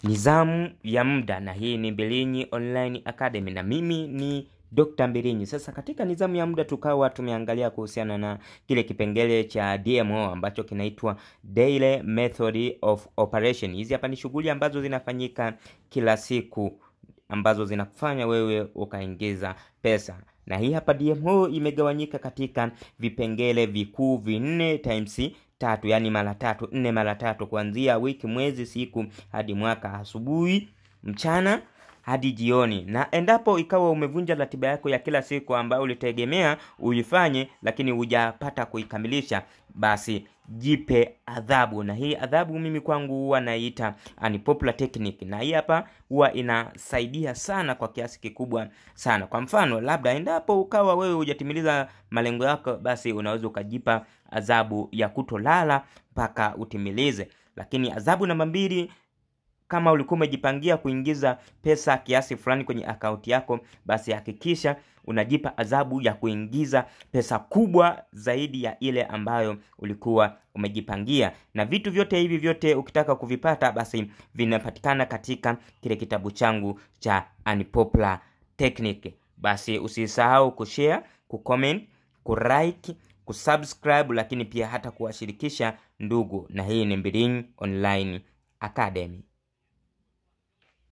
Nizamu ya muda, na hii ni Mbilinyi Online Academy na mimi ni Dr. Mbilinyi. Sasa katika nizamu ya muda tukawa tumeangalia kuhusiana na kile kipengele cha DMO ambacho kinaitwa Daily Method of Operation. Hizi hapa ni shughuli ambazo zinafanyika kila siku ambazo zinakufanya wewe ukaingiza pesa. Na hii hapa DMO imegawanyika katika vipengele vikuu 4 times 3, yani mara 3, 4 mara 3, kuanzia wiki, mwezi, siku hadi mwaka, asubuhi, mchana hadi jioni. Na endapo ikawa umevunja ratiba yako ya kila siku ambayo ulitegemea uifanye lakini hujapata kuikamilisha, basi jipe adhabu. Na hii adhabu mimi kwangu huwa naita unpopular technique, na hii hapa huwa inasaidia sana kwa kiasi kikubwa sana. Kwa mfano, labda endapo ukawa wewe hujatimiliza malengo yako, basi unaweza ukajipa adhabu ya kutolala mpaka utimilize. Lakini adhabu namba 2, kama ulikuwa umejipangia kuingiza pesa kiasi fulani kwenye akaunti yako, basi hakikisha unajipa adhabu ya kuingiza pesa kubwa zaidi ya ile ambayo ulikuwa umejipangia. Na vitu vyote hivi vyote ukitaka kuvipata, basi vinapatikana katika kile kitabu changu cha Unpopular Technique. Basi usisahau kushare, kucomment, kulike, kusubscribe, lakini pia hata kuwashirikisha ndugu. Na hii ni Mbilinyi Online Academy.